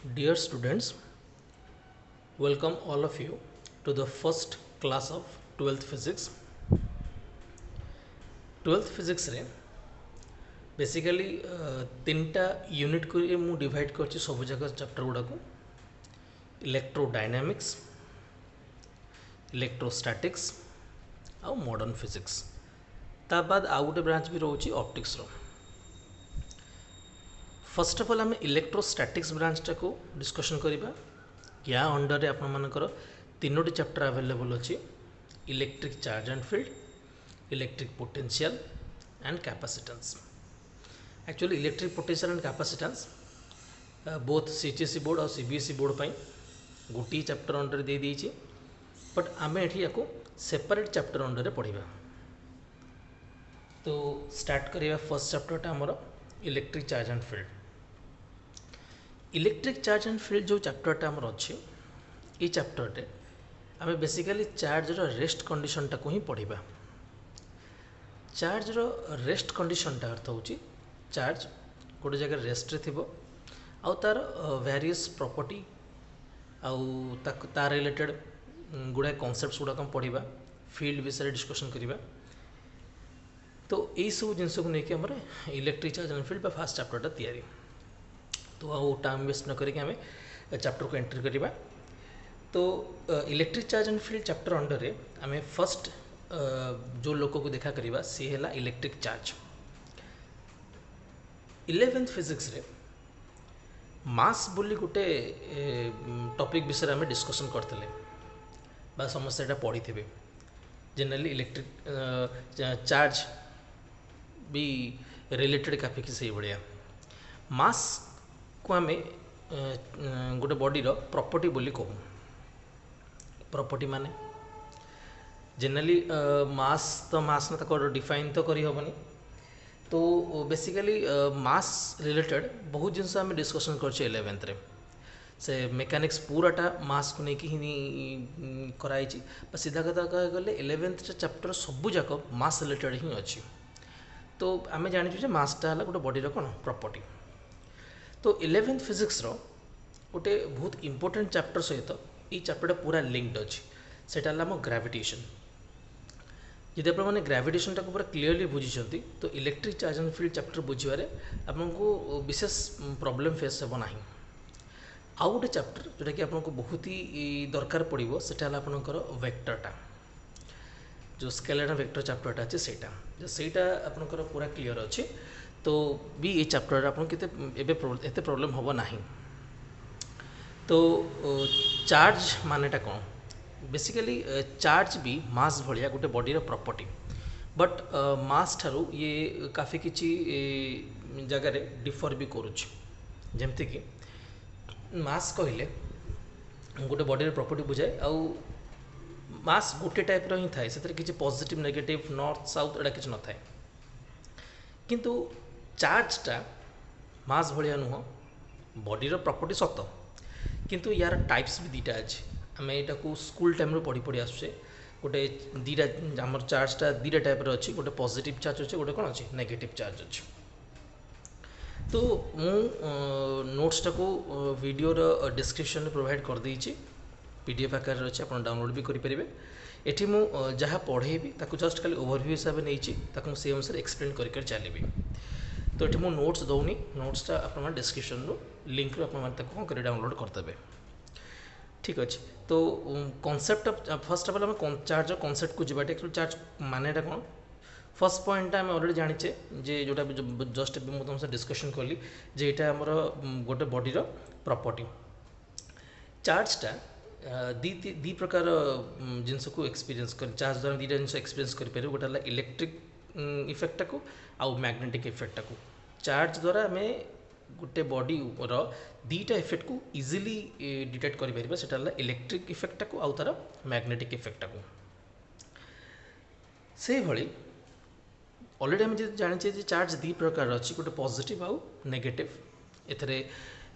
Dear students, welcome all of you to the first class of 12th physics. 12th physics रे basically तीन टा unit को मु divide करछि सब जगह चैप्टर गुडा को इलेक्ट्रोडायनामिक्स इलेक्ट्रोस्टैटिक्स आउ मॉडर्न फिजिक्स ता बाद आउ गोटे ब्रांच भी रोची ऑप्टिक्स रो फर्स्ट ऑफ ऑल आम इलेक्ट्रोस्टैटिक्स ब्रांचटा को डिस्कशन करबा या अंडर रे आपण मानकर तीनोटी चैप्टर अवेलेबल अछि electric charge and field electric potential and capacitance actually electric potential and capacitance both सीटीएसई बोर्ड और सीबीएसई बोर्ड पाई गोटी चैप्टर अंडर दे दीची बट आम एठी याको सेपरेट चैप्टर अंडर रे पढ़िबा तो स्टार्ट करिया फर्स्ट चैप्टरटा हमर electric charge and field electric charge and field जो चैप्टरटा हमर अछि ई चैप्टर रे आमे बेसिकली चार्ज रो रेस्ट कंडीशन टा को ही पढ़िबा चार्ज रो रेस्ट कंडीशन टा अर्थ होची चार्ज गोटे जगह रेस्ट रे थिबो आउ तार वेरियस प्रॉपर्टी आउ तार रिलेटेड गुडा कॉन्सेप्ट्स गुडा हम पढ़िबा फील्ड विषय डिस्कशन करिबा तो यही सब जिनस को लेकिन आम electric charge and field fast चैप्टरटा तैयारी तो आउ टाइम वेस्ट न करके आम चैप्टर को एंट्री करवा तो electric charge and field chapter under रे आम फर्स्ट जो लोक को देखा करवा सी है इलेक्ट्रिक चार्ज 11th फिजिक्स रे मास बोली गोटे टॉपिक विषय आम डिस्कशन करते बा समस्त एटा पढ़ी थे जनरली इलेक्ट्रिक चार्ज भी रिलेटेड काफी से भाया मास को आम गोटे बॉडीर प्रॉपर्टी बोली कहूँ प्रॉपर्टी माने जनरली मास ना तक डिफाइन तो करी हबनी तो बेसिकली मास रिलेटेड बहुत जिनस आम डिस्कशन कर 11th रे से मेकानिक्स पूराटा मास को लेकिन ही कराई सीधा कथा कह गले 11th चैप्टर सबू जाक मास रिलेटेड ही अच्छी तो आम जानी मासटा है गोटे बॉडीर कौन प्रॉपर्टी तो 11th फिजिक्स रो गोटे बहुत इंपोर्टेंट चैप्टर सहित ये चैप्टर पूरा लिंक्ड अच्छी सेटा आम ग्रेविटेशन यदि आपने ग्रेविटेशन टाक पूरा क्लीयरली बुझी तो electric charge and field chapter बुझे आपको विशेष प्रॉब्लम फेस हे ना आउ गोटे चैप्टर जोटा कि आपको बहुत ही दरकार पड़ो सेटा आपंकर वेक्टरटा जो स्केलर वेक्टर चैप्टरटा अच्छे सेटा आपंकर पूरा क्लीयर अच्छे तो भी ये चैप्टर आप एते प्रॉब्लम हम ना तो चार्ज मानेटा कौन बेसिकली चार्ज भी मास भाया गोटे बॉडीर प्रॉपर्टी बट मास ठारू ये काफ़ी किसी जगार डिफर भी करुच्ची कि मास कहले गोटे बॉडीर प्रॉपर्टी बुझाए आउ मास गोटे टाइप ही थाए से किसी पॉजिटिव नेगेटिव नॉर्थ साउथ एटा किसी न थाए किंतु चार्जटा मास भाया नुह बॉडीर प्रॉपर्टी सत किंतु यार टाइप्स भी दीटा अच्छे आम यहाँ स्कूल टाइम पढ़ी पढ़ी आसुचे गोटे दीटा आम चार्जटा दीटा टाइप अच्छी गोटे पॉजिटिव चार्ज अच्छे गोटे कौन अच्छे नेगेटिव चार्ज अच्छे तो मु नोट्सटा को वीडियोर डिस्क्रिप्शन प्रोवाइड कर देइछि पीडीएफ आकार अच्छे आप डाउनलोड भी करेंगे एठी मु जहाँ पढ़ेबी ताकू जस्ट खाली ओवरव्यू हिसाब नहीं से अनुसार एक्सप्लेन कर चलिए तो ये मुझे नोट्स दौनी नोट्सटा आप डिस्क्रिप्शन लिंक कौन कर डाउनलोड करदे ठीक अच्छे तो कॉन्सेप्ट फर्स्ट ऑफ ऑल आम चार्ज कॉन्सेप्ट को जावाटे चार्ज मानेटा कौन फर्स्ट पॉइंट आम अलरेडी जाचे जे जोटा जस्ट मुझे तुम डिस्कशन कली जे यहाँ आमर गोटे बॉडीर प्रॉपर्टी चार्जटा दी प्रकार जिनस को एक्सपीरियंस कर चार्ज द्वारा दीटा जिन एक्सपीरियंस करें गोटे इलेक्ट्रिक इफेक्टा को आउ मैग्नेटिक इफेक्टा को चार्ज द्वारा आम गोटे बॉडी दीटा इफेक्ट को इजिली डिटेक्ट करें सेटा इलेक्ट्रिक इफेक्टा को आउ तार मैग्नेटिक इफेक्टा को से भली ऑलरेडी आम जाने चार्ज दी प्रकार अच्छी गोटे पॉजिटिव आउ नेगेटिव एथरे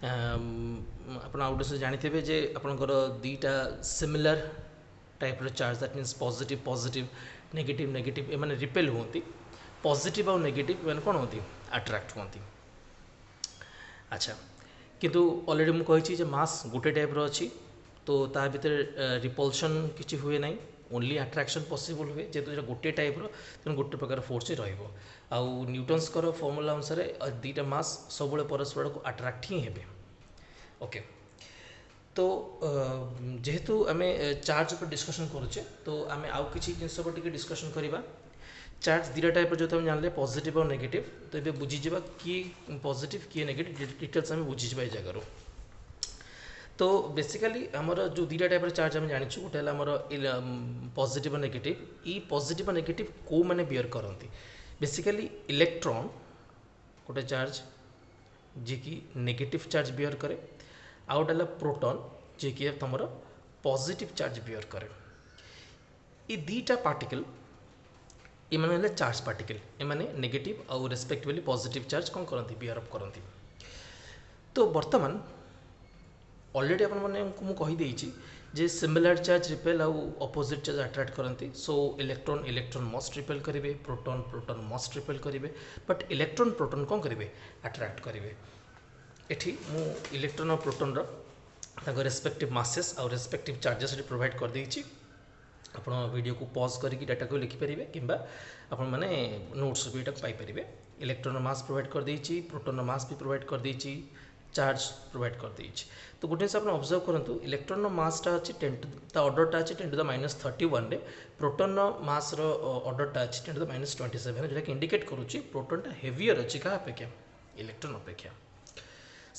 आप जानते जे आपंकर दीटा similar type charge that means positive positive negative negative एम रिपेल होती पॉजिटिव आउ नेगेटिव मैंने कौन होती अट्रैक्ट होती अच्छा किंतु ऑलरेडी मुझे कही मास गोटे टाइप अच्छी तो ता भीतर रिपल्सन किसी हुए ना ओनली अट्राक्शन पॉसिबल हुए जेहेतु गोटे टाइप तेणु गोटे प्रकार फोर्स ही आउ न्यूटन्स फॉर्मूला अनुसार दुईटा मास सब परस्पर को अट्राक्ट ही हे ओके तो जेहेतु आम चार्ज पर डिस्कशन करुचे तो आम आउ किसी जिनस पर डिस्कशन करवा चार्ज दुटा टाइप जो तुम जानले पॉजिटिव और नेगेटिव तो ये बुझीजा किए पॉजिटिव किए नेगेटिव डिटेल्स आम बुझीजा ये जगार तो बेसिकली आमर जो दुटा टाइप चार्ज आम जानी गोटे आमर पॉजिटिव और नेगेटिव ई पॉजिटिव और नेगेटिव को मैंने बियर करती बेसिकली इलेक्ट्रॉन गोटे चार्ज जी की नेगेटिव चार्ज बियर करे आउ गोटे प्रोटॉन जी की तुम पॉजिटिव चार्ज बियर करे ये दुटा पार्टिकल ये चार्ज पार्टिकल एमाने नेगेटिव आउ रेस्पेक्टिवली पॉजिटिव चार्ज कौन करती बियर अप करती तो बर्तमान ऑलरेडी अपन मैंने कहीदे जे सिमिलर चार्ज रिपेल आउ अपोजिट चार्ज अट्रैक्ट करती सो इलेक्ट्रॉन इलेक्ट्रॉन मस्ट रिपेल करेंगे प्रोटॉन प्रोटॉन मस्ट रिपेल करेंगे बट इलेक्ट्रॉन प्रोटॉन कौन करेंगे अट्रैक्ट करेंगे एठी मु इलेक्ट्रॉन और प्रोटॉन रेस्पेक्टिव मासेस आउ रेस्पेक्टिव चार्जेस प्रोवाइड कर देइछि आपण वीडियो को पॉज करके डाटा को लिखिपारे कि आपण मैंने नोट्स भी पाइपर इलेक्ट्रॉन मास प्रोवाइड कर देइछि प्रोटॉन मास भी प्रोवाइड कर देइछि चार्ज प्रोवाइड कर देइछि तो गोटे जिन आप ऑब्जर्व करूँ इलेक्ट्रॉन मासटा अच्छी 10 ऑर्डरटा अच्छी 10⁻31 रे प्रोटॉन मास ऑर्डरटा अच्छी 10⁻27 जोटा कि इंडिकेट करुच्ची प्रोटॉनटा हेवियर अच्छी क्या अपेक्षा इलेक्ट्रॉन अपेक्षा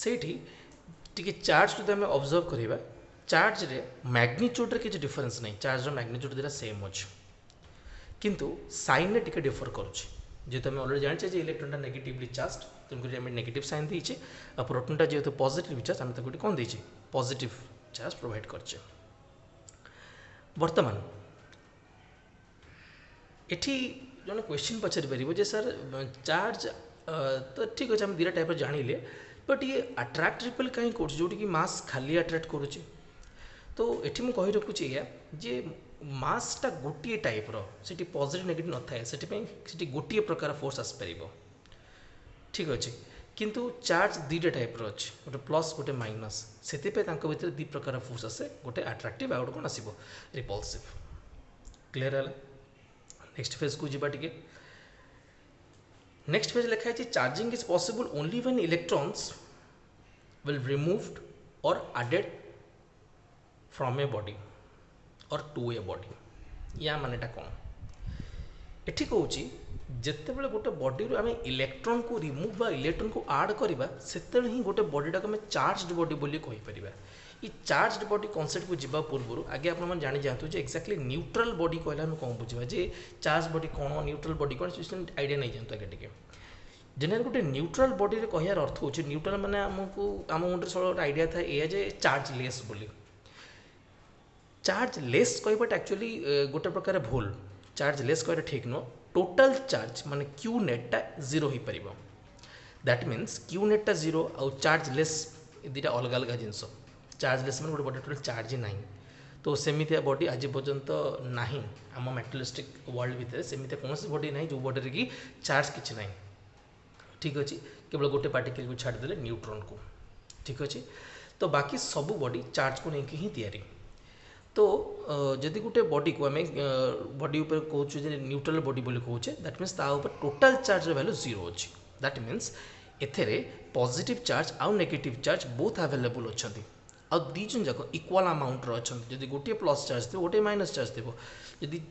से टी चार्ज जो आम ऑब्जर्व करवा चार्ज रे मैग्नीट्यूड रे किसी डिफरेंस नहीं चार्ज मैग्नीट्यूड दुटा सेम अच्छे किंतु साइन रे टिके डिफर करुच्ची जेहेतु आम ऑलरेडी जाने इलेक्ट्रॉनटा नेगेटिवली चार्ज तेणुक आम नेगेटिव साइन देचे आ प्रोटॉनटा जेहेतु पॉजिटिव चार्ज आम गोटे कौन देचे पॉजिटिव चार्ज प्रोवाइड करचे बर्तमान एठी जन क्वेश्चन पचारि पारिबो जे सर चार्ज तो ठीक अच्छे आम दुटा टाइप जानिले बट ये अट्राक्ट रिपेल कहीं कर जोटी कि मास खाली अट्राक्ट करुच्चे तो ये मुझे कही रखुच्छी या जे मासटा गोटे टाइप री पॉजिटिव नेगेटिव न थाए से गोटे प्रकार फोर्स आसपर ठीक अच्छे किंतु चार्ज दुटा टाइप अच्छे गोटे प्लस गोटे माइनस से भर दी प्रकार फोर्स आसे गोटे अट्राक्टिव आउट कौन आसो रिपल्सिव क्लीयर है नेक्स्ट फेज को जीवा टिके नेक्स्ट फेज लिखाई charging is possible only when electrons will removed और एडेड फ्रॉम ए बॉडी और टू ए बॉडी या मानेटा कौन एठी कहूँ जिते बड़े गोटे बॉडी आम इलेक्ट्रॉन को रिमूव बा इलेक्ट्रॉन को आड करवा से ही गोटे बॉडीटा को आम चार्ज बॉडी बोली कहीपर ये चार्ज बॉडी कॉन्सेप्ट को जीवा पूर्व आगे आप जानी जातु एक्जाक्टली न्यूट्रल बॉडी कहला हम कौन बुझा जे चार्ज बॉडी कौन न्यूट्रल बॉडी कौन आइडिया नहीं जातु आगे टे जेनेल गोटे न्यूट्रल बॉडी कहार अर्थ हो न्यूट्रल माने आमको आम मुंडे सब गोटे आइडिया था या जे चार्ज लेस बोली चार्ज लेस कहबाटा एक्चुअली गोटे प्रकार भूल चार्ज लेस कहटा ठीक नुह टोटल चार्ज माने क्यू नेटा जीरो हो पार दैट मीन्स क्यू नेटा जीरो आउ चार्ज लेस दुटा अलग अलग जिनस चार्ज लेस मैंने गोटे बॉडी टोटल चार्ज ही ना तो सेमितिया बॉडी आज पर्यंत ना आम मेटेरियलिस्टिक वर्ल्ड भितर सेमितिया कौन बॉडी ना जो बॉडी की चार्ज किसी ना ठीक अच्छे केवल गोटे पार्टिकल को छाड़देले न्यूट्रॉन को ठीक अच्छे तो बाकी सब बॉडी चार्ज को लेकिन ही तैयारी तो जदि गोटे बॉडी को आम बॉडी कहूँ न्यूट्रल बॉडी बोली कहूचे that means total charge value zero अच्छी दैट मीन्स एथेरे पॉजिटिव चार्ज आउ नेगेटिव चार्ज बोथ अवेलेबल अच्छा आ दीजन जाक इक्वाल अमाउंट अच्छा जदि गोटे प्लस चार्ज थे गोटे माइनस चार्ज थे जदि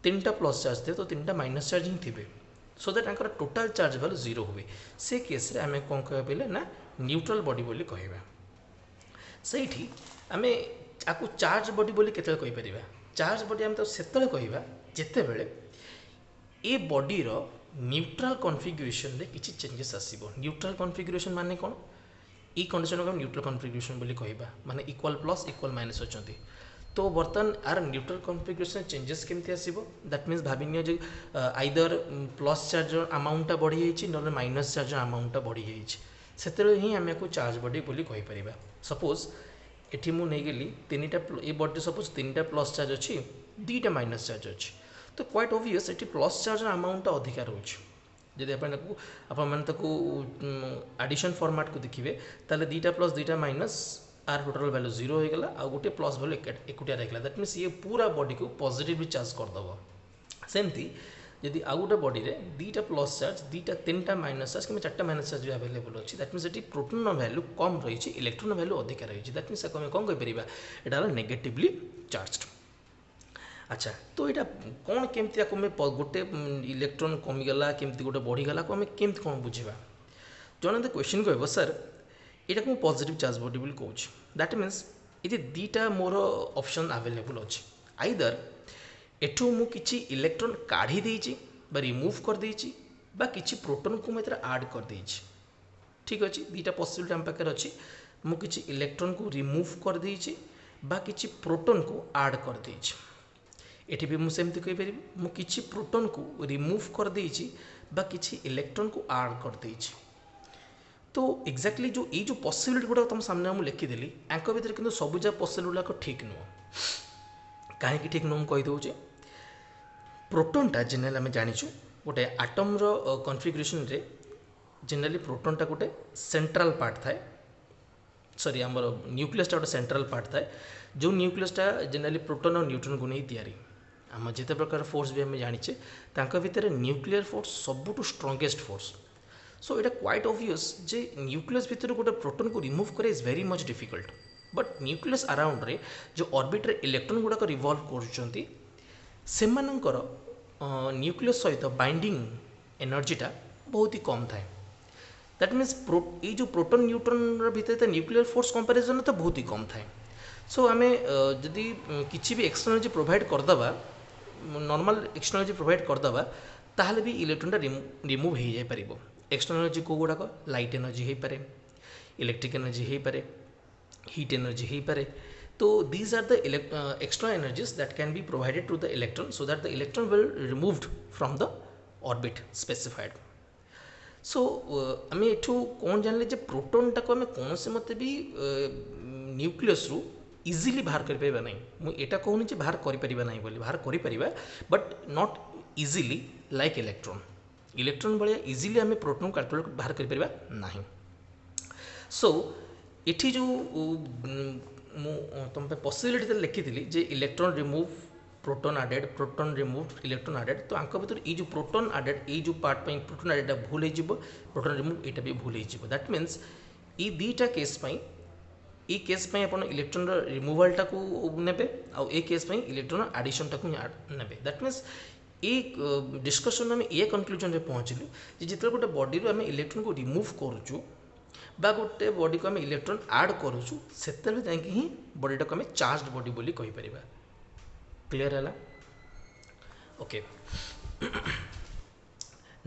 3टा प्लस चार्ज थे तो 3टा माइनस चार्ज ही थे so that total charge value zero हुए से केस रे आम कौन कह पारे ना न्यूट्रल बॉडी बोली कहवा से आम आपको चार्ज बॉडी बोली केते कहीपर चार्ज बॉडी आम तो से कहवा जिते बड़े ए बॉडीर न्यूट्रल कॉन्फिगरेशन रे किसी चेंजेस आसीबो न्यूट्रल कॉन्फिगरेशन माने कौन ई कंडीशन को हम न्यूट्रल कॉन्फिगरेशन बोली कहवा माने इक्वल प्लस इक्वल माइनस अच्छी तो बर्तमान आर न्यूट्रल कॉन्फिगरेशन चेंजेस केमती आसीबो दैट मीन्स भाविनियो जे आइदर प्लस चार्ज अमाउंटटा बढ़ी जाइछि न माइनस चार्ज अमाउंटटा बढ़ी जाइछि सेतेबेले ही आम को चार्ज बॉडी बोली कहीपर सपोज एठी मु नहीं गली 3टा ए बॉडी सपोज 3टा प्लस चार्ज अच्छी 2टा माइनस चार्ज अच्छी तो क्वाइट ऑब्वियस एठी प्लस चार्ज अमाउंट अधिकार रोचे जदि आपको एडिशन फॉर्मेट को देखिए ताले दीटा प्लस दीटा माइनस आर टोटल वैल्यू 0 हो गला आ गोटे प्लस वैल्यू एकुटिया रहिला दैट मीन्स ये पूरा बॉडी को पॉजिटिवली चार्ज करदेव सेमती जदि आउ गोटे बॉडी रे दीटा प्लस चार्ज दीटा तीन टा माइनस चार्ज कि चार्टा माइनस चार्ज भी अवेलेबल अच्छी दैट मीन्स ये प्रोटोन वैल्यू कम रही इलेक्ट्रोन वैल्यू अधिक रही दैट मीन्स आम कौन कहीपर यहाँ नेगेटिवली चार्जड अच्छा तो यहाँ कौन केमती आम गोटे इलेक्ट्रोन कमीगला केमती गोटे बढ़ीगला को आम केमती कौन बुझा जन क्वेश्चन कह सर यहाँ को पॉजिटिव चार्ज बॉडी बोली कहूँ दैट मीन्स ये दीटा मोर ऑप्शन अवेलेबल अच्छे आइदर एठू मु किछि इलेक्ट्रॉन काढ़ी देइछि बा रिमूव कर देइछि बा किछि प्रोटॉन को मैं ऐड कर देइछि ठीक अच्छे दीटा पॉसिबिलिटी आम पाखे अच्छी मु किछि इलेक्ट्रॉन को रिमूव कर देइछि बा किछि प्रोटॉन को ऐड कर देइछि एठी भी मुझे सेमती कहि परिबि मु किछि प्रोटॉन को रिमूव कर देइछि बा किछि इलेक्ट्रॉन को ऐड कर देइछि तो एक्जाक्टली जो पॉसिबिलिटी गुड़ा तुम सामने मुझे लिखिदेली यांक भितर किंतु सबुजा पॉसिबिलिटी गुड़ाक ठीक नुह कहीं ठीक नुह कहीदे प्रोटॉनटा जेनेराली आम जाचु गोटे आटम्र कन्फिगरेशन रे जेनेराली प्रोटॉनटा गोटे सेंट्रल पार्ट थाए सॉरी आमर न्यूक्लियसटा गोटे सेंट्रल पार्ट थाए जो न्यूक्लियसटा जेनेराली प्रोटॉन और न्यूट्रॉन को नहीं तैयारी आम जिते प्रकार फोर्स भी आम जाचे तांका भितर न्यूक्लियर फोर्स सबुठु strongest force so it quite obvious जे न्यूक्लियस भितर गोटे प्रोटॉन को रिमूव करे is very much difficult but nucleus around रे जो ऑर्बिट रे इलेक्ट्रॉन गुड़ाक रिवॉल्व कर सेमानंकर न्यूक्लियस सहित बाइंडिंग एनर्जीटा बहुत ही कम थाए दैट मीन्स ये जो प्रोटॉन न्यूट्रॉन भितर न्यूक्लियर फोर्स कंपैरिजन तो बहुत ही कम थाए सो आम जदि किसी भी एक्सटर्नल एनर्जी प्रोवाइड करदे नॉर्मल एक्सटर्नल एनर्जी प्रोवाइड करदे ताहले भी इलेक्ट्रॉनटा रिमूव हो जाए पारिबो एक्सटर्नल एनर्जी को गुड़ाक लाइट एनर्जी हो पारे इलेक्ट्रिक एनर्जी हो पारे हीट एनर्जी हो पारे तो these are the extra energies that can be provided to the electron so that the electron will removed from the orbit specified so आम एठू कौन जानले जे प्रोटॉन टाको आम कौन से मते भी न्यूक्लियस रु इजीली बाहर कर पाइबा नहीं मु एटा कहूनी जे बाहर करि परिबा नहीं बोली बाहर करि परिबा but not easily like electron भाया इजीली आम प्रोटॉन कैलकुलेट बाहर कर परिबा नहीं सो एठी जो तुम पॉसिबिलिटी लिखी जे electron remove proton added proton remove electron added तो आंक भर ये जो प्रोटॉन एडेड ये जो पार्ट प्रोटॉन एडेड भूल हो प्रोटॉन रिमूव यहाँ भी भूल हो दैट मीन्स ये दुईटा केस ये केस आप इलेक्ट्रॉन रिमूवालटा को नेबे आउ ए केस इलेक्ट्रॉन एडिशनटा को नेबे दैट मीन्स ये डिस्कसन में ये कनक्लूजन में पहुँचलु जिते गोटे बॉडी आम इलेक्ट्रॉन को रिमूव करुचु बा गोटे बॉडी को आम इलेक्ट्रॉन ऐड करुचु से ही बॉडीटा को आम चार्ज बॉडी बोली कहि परिबा क्लियर है ओके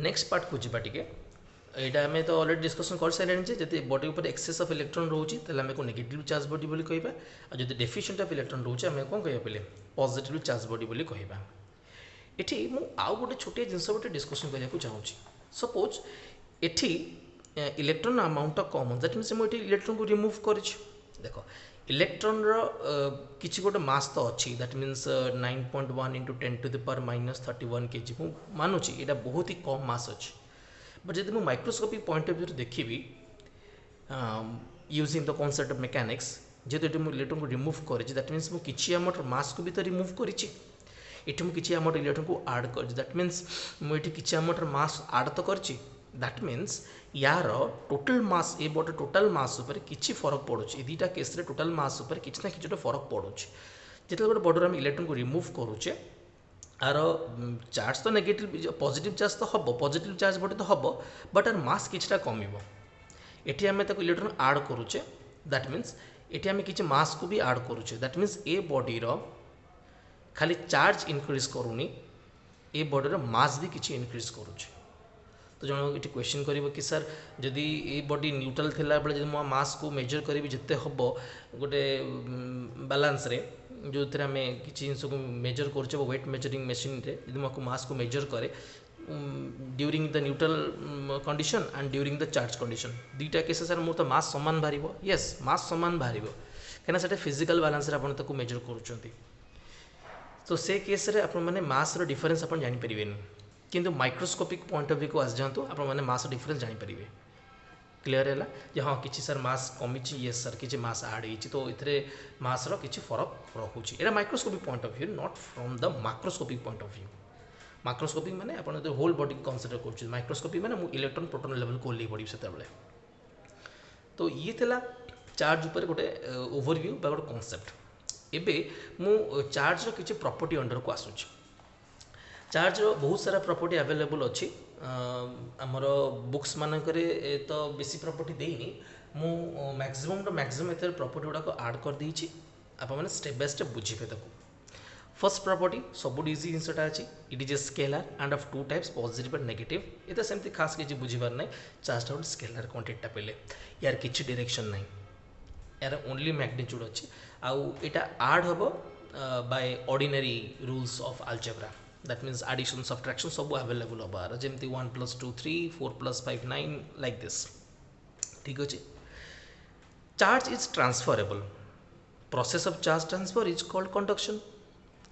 नेक्स्ट पार्ट को जीवा टिके यहाँ आम तो ऑलरेडी डिस्कसन कर सारे जब बॉडी ऊपर एक्सेस ऑफ इलेक्ट्रॉन रोचे आम को नेगेटिव चार्ज बॉडी बोली कहबा और जब डेफिशिएंट ऑफ इलेक्ट्रॉन रोचे आम कौन कह पे पॉजिटिव चार्ज बॉडी बोली कहबा एठी मु आउ गोटे छोटे जिनस गोटे डिस्कसन करने चाहूँगी सपोज एठी electron amount come that means मुझे इलेक्ट्रॉन को रिमूव कर देख इलेक्ट्रॉन किसी गोटे मास तो अच्छी दैट मीन्स 9.1 × 10⁻³ kg मानुची यहाँ बहुत ही कम मास अच्छी बट जब मुझे माइक्रोस्कोपिक पॉइंट ऑफ व्यू देखी using the concept of mechanics जेहेतु मुझे इलेक्ट्रॉन को रिमूव कर दैट मीन्स मुझे किसी अमाउंट मास को भी तो रिमूव करी मुझे अमाउंट इलेक्ट्रॉन को ऐड कर दैट मीन्स मुझे किसी अमाउंट मास ऐड तो कर दैट मीन्स यार total mass a body total mass उपर किसी फरक पड़ुଛି दुईटा केस रे टोटल मास उपर किसी ना किसी फरक पड़ुଛି जिते गोटे बॉडी आम इलेक्ट्रॉन को रिमूव करुचे आर चार्ज तो नेगेटिव पॉजिटिव चार्ज तो हम पॉजिटिव चार्ज बॉडी तो हम बट आर मास किछटा कमिबो एठी आम ताको इलेक्ट्रॉन ऐड करुचे दैट मीन्स एठी आम किसी मास को भी ऐड करुचे दैट मीन्स ए बॉडी खाली चार्ज इनक्रीज करूनी ए बॉडी मास भी किसी इनक्रीज करुचे तो जन ये क्वेश्चन कर कि सर जदि ये बॉडी न्यूट्रल थिला बेले जब मास को मेजर करी जिते हम गोटे बालांस रे जो थे आम किसी जिन को मेजर कर वेट मेजरिंग मशीन रे यदि मुझे मास को मेजर करे during the neutral condition and during the charge condition दुईटा केस सर मोर तो मास सामान बाहर येस मास सामान बाहर कहीं फिजिकल बालांस आप मेजर कर तो से केस रे आप माने मास रो डिफरेंस आप जानी परिबेनी किंतु माइक्रोस्कोपिक पॉइंट ऑफ व्यू को आस जातु आपने मास डिफरेंस जानीपर क्लीयर है जे हाँ कि सर मास कमी येस सर कि मास आड हो तो ये मास कि फरक रोचे यहाँ microscopic point of view not from the macroscopic point of view macroscopic माने अपन जो होल बॉडी कंसीडर कर माइक्रोस्कोपिक माने मु इलेक्ट्रॉन प्रोटॉन लेवल को ओल्लै पड़ी से तो ये थिला चार्ज ऊपर गोटे ओवरव्यू बा गोटे कॉन्सेप्ट एबे मु चार्ज रो किछि प्रॉपर्टी अंडर को आसुछि चार्ज रो बहुत सारा प्रॉपर्टी अवेलेबल अछि आमर बुक्स मानकरे तो बेसी प्रॉपर्टी देइनी मु मैक्सिमम एतर प्रॉपर्टी गुडा को ऐड कर देछि आप माने स्टेप बाय स्टेप बुझिबे ताको फर्स्ट प्रॉपर्टी सब इजी जिनसटा अच्छी it is a scalar end of two types positive and negative ये सेमती खास किसी बुझीबार ना चार्ज गोटे स्केलर क्वांटिटीटा पेले यार किसी डायरेक्शन ना यार ओनली मैग्नीट्यूड अच्छी आउ इटा ऐड हम by ordinary rules of algebra that means addition subtraction सब अवेलेबल हबार जमती 1 + 2 3 4 + 5 9 लाइक दिस ठीक अच्छे charge is transferable process of charge transfer is called conduction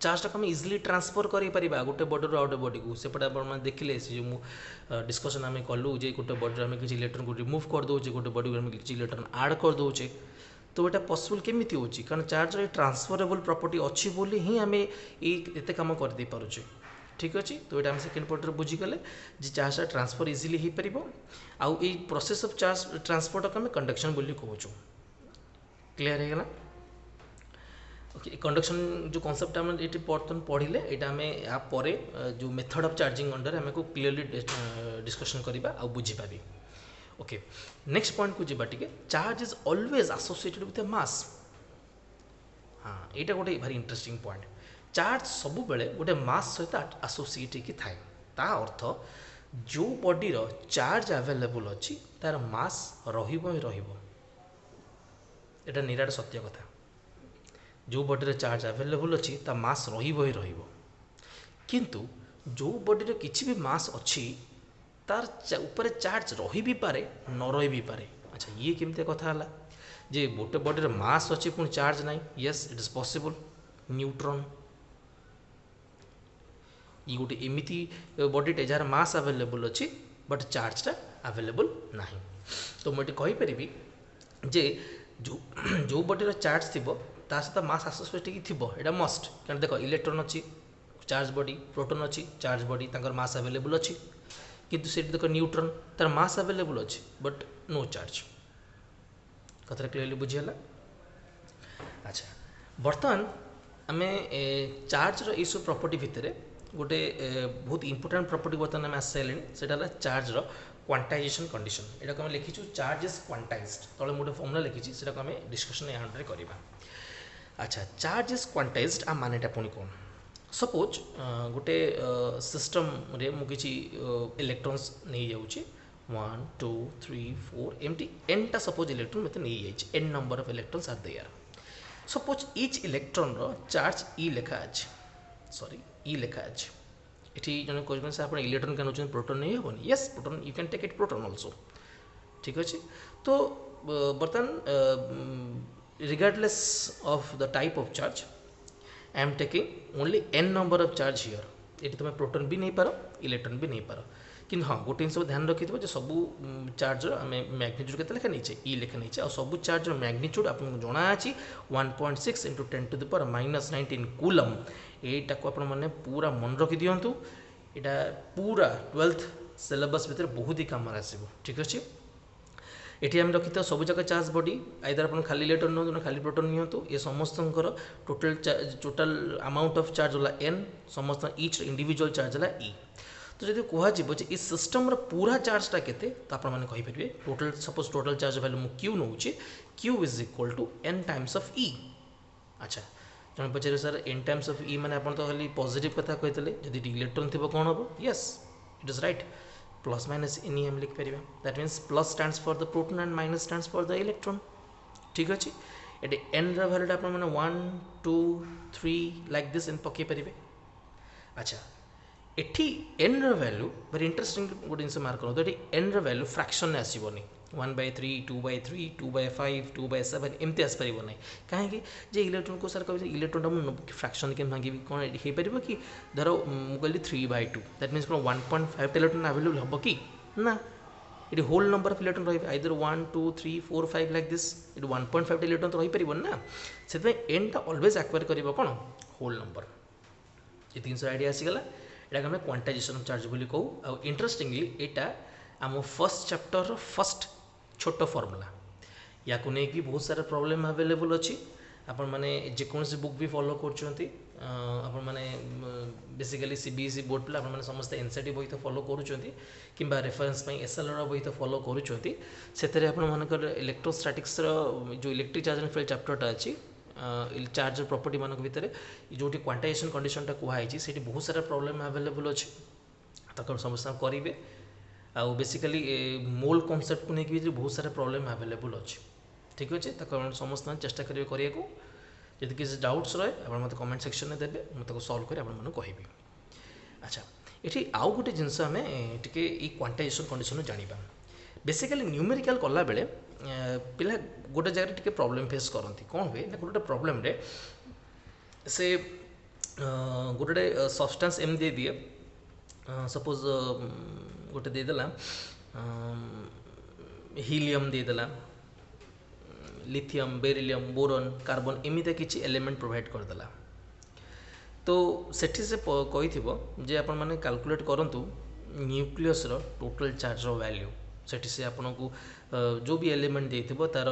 चार्जटा को इजिली ट्रांसफर करें गोटे बॉडी रू आउटे बॉडी को सेपटे आप देखिले जो डिस्कसन आम कलु जे गोटे बॉडी आम किसी इलेक्ट्रॉन को रिमूव कर दौचे गोटे बॉडी आम किसी इलेक्ट्रॉन ऐड कर दौचे तो यहाँ पॉसिबल केमी हो कारण चार्ज ट्रांसफरेबल प्रॉपर्टी अच्छी बोली ही आम ये कम कर दे पारे ठीक अच्छे तो ये सेकेंड पॉइंट बुझीगले जे चार्जटा ट्रांसफर इजिली हो पार आउ ये प्रोसेस ऑफ चार्ज ट्रांसफर को आम कंडक्शन बोली कहूँ क्लीयर हो गला ओके कंडक्शन जो कॉन्सेप्ट आम ये बर्तमान पढ़ले यहाँ आम या जो मेथड ऑफ चार्जिंग अंडर आम को क्लीयरली डिस्कशन करवा आ बुझीपा भी ओके नेक्स्ट पॉइंट को जीवा टिके charge is always associated with a mass हाँ यहाँ गोटे भारी इंटरेस्टिंग पॉइंट चार्ज सब बेले गोटे मास सहित एसोसिएट होकर थाए ता अर्थ जो बॉडीर चार्ज अवेलेबल अच्छी तार मास रहिबो ही रहिबो एटा निराट सत्य कथा जो बॉडी चार्ज अवेलेबल अच्छी ता मास रहिबो ही रहिबो किंतु जो बॉडी किसी भी मास अच्छी तार ऊपर चार्ज रही भी पारे न रही भी पारे अच्छा ये केमती कथा है जे गोटे बॉडी मास अच्छी पुणी चार्ज ना yes it is possible neutron ये गोटे एमती बॉडीटे जार मास अवेलेबल अच्छी बट चार्जटा अवेलेबल ना तो मुझे कहीपरि जे जो बॉडीर चार्ज थी ता सहित मास आसोसिएट थी यहाँ मस्ट क्या देख इलेक्ट्रॉन अच्छी चार्ज बॉडी प्रोटॉन अच्छी चार्ज बॉडी तांकर मास अवेलेबल अच्छी किंतु से देख न्यूट्रॉन तार मास अवेलेबल अच्छी बट नो चार्ज कथा क्लियरली बुझीगला अच्छा बर्तमान आम चार्ज रो सब प्रॉपर्टी भितर गोटे बहुत इंपोर्टेंट प्रॉपर्टी बर्तमान आम आस सारे से चार्ज रो क्वांटाइजेशन कंडीशन यहाँ को आम लिखीचु चार्ज इज क्वांटाइज्ड तले गोटे फॉर्मूला लिखी से आम डिस्कशन यहाँ करवा अच्छा चार्ज इज क्वांटाइज्ड आ मानेटा पुणी कौन सपोज गोटे सिस्टम रे मु किसी इलेक्ट्रॉन्स नहीं जाऊँगी 1 2 3 4 एमती एनटा सपोज इलेक्ट्रॉन मत नहीं जाइए an number of electrons are there suppose each electron रो चार्ज ई लेखा अच्छे सॉरी ई लेखा अच्छे ये जन कह आप इलेक्ट्रॉन क्या नौ प्रोटॉन नहीं हेनी yes proton you can take it proton also ठीक अच्छे तो बर्तमान regardless of the type of charge I am taking only n number of charge here ये तुम प्रोटॉन भी नहीं पार इलेक्ट्रॉन भी नहीं पार कि हाँ गोटे जिन ध्यान रखी थो सब चार्ज आम मैग्नीट्यूड के लेखा नहीं ई लेखा नहीं आ सब चार्ज मैग्नीट्यूड आपको जना अच्छी 1.6 × 10⁻⁻19 कूलम यटा को आपने पूरा मन रखी दिंतु यहाँ पूरा 12th सिलेबस भितर बहुत ही कम आसो ठीक अच्छे ये आम रखी सब जगह चार्ज बॉडी आइदर आप खाली इलेक्ट्रॉन नियंतु खाली प्रोटॉन नियंतु ये समस्त टोटल अमाउंट ऑफ चार्ज होला n समस्त इच इंडिविजुअल चार्ज होला e तो जब कह इस सिस्टम पूरा चार्जटा केते तो आप कहींपारे total suppose total charge value मु q now q is equal to n times of e अच्छा जन पचारे sir n times of e मैंने आप तो खाली पॉजिटिव कथा कहते जब इलेक्ट्रॉन थी कौन हम yes it is right plus minus n हम लिखिपर that means plus stands for the proton and minus stands for the electron ठीक अच्छे ये एन रैल्यूटा आप 1 2 3 लाइक दिस एन पकई पारे अच्छा एटी एन रैल्यू वेरी इंटरेस्टिंग गोटे जिन मार्क करूँ ये एन रैल्यू फ्रैक्शन आसबनी 1/3 2/3 2/5 2/7 एमती आसपार ना कहीं इलेक्ट्रोन को सर कह इलेक्ट्रोन फ्राक्शन के भांगी कौन हो पार कि धर मुझे 3/2 दैट मीन्स कौन 1.5 इलेक्ट्रोन आवेलेबल हम कि ना ये होल नंबर ऑफ इलेक्ट्रॉन रही आइदर 1 2 3 4 5 लाइक दिस ये 1.5 इलेक्ट्रॉन तो रही पार ना से एन टा ऑलवेज एक्वायर कर कौन होल नंबर ये 300 आइडिया आसीगला यहाँ आम क्वांटाइजेशन ऑफ चार्ज बोली कहू आ इंटरेस्टिंगली यहाँ आम फर्स्ट चैप्टर फर्स्ट छोट फॉर्मूला या को लेकिन बहुत सारा प्रॉब्लम अवेलेबल अच्छी आपण मैंने जेकोसी बुक भी फॉलो कर आपण मैंने बेसिकली सीबीएसई बोर्ड पिला आपण मैंने समस्त एनसीईआरटी बही तो फॉलो करूँ कि रेफरेंस एसएलआर बही तो फॉलो करूँ आपण मानकर इलेक्ट्रोस्टैटिक्स जो इलेक्ट्रिक चार्ज एंड फील्ड चैप्टरटा अच्छी चार्ज प्रॉपर्टी मान भितर जो क्वांटाइजेशन कंडीशन कहुई से बहुत सारा प्रॉब्लम अवेलेबल अच्छे तक समस्या करेंगे आ बेसिकली मोल कॉन्सेप्ट को लेकिन भी बहुत सारा प्रॉब्लम अवेलेबल अच्छे ठीक अच्छे समस्त चेष्टा करेंगे करने को यदि किसी डाउट्स रहे आप मत कमेंट सेक्शन में देते मुझे सॉल्व कर कहि अच्छा ये आउ गोटे जिनस आम टे क्वांटाइजेशन कंडीशन जाना बेसिकली न्यूमेरिकल कला बेले पिला गोटे जगह टे प्रॉब्लम फेस करती कौन हुए ना गोटे प्रॉब्लम रे से गोटे सब्सटेंस एम दे दिए सपोज गोटे देदेला हीलियम देदेला लिथियम बेरिलियम बोरन कार्बन एमती किसी एलिमेंट प्रोवाइड करदेला तो सेठी से कही जे आपण माने कैलकुलेट करंतु न्यूक्लियस रो टोटल चार्ज रो वैल्यू सेठी से आपन को जो भी एलिमेंट देथिबो तार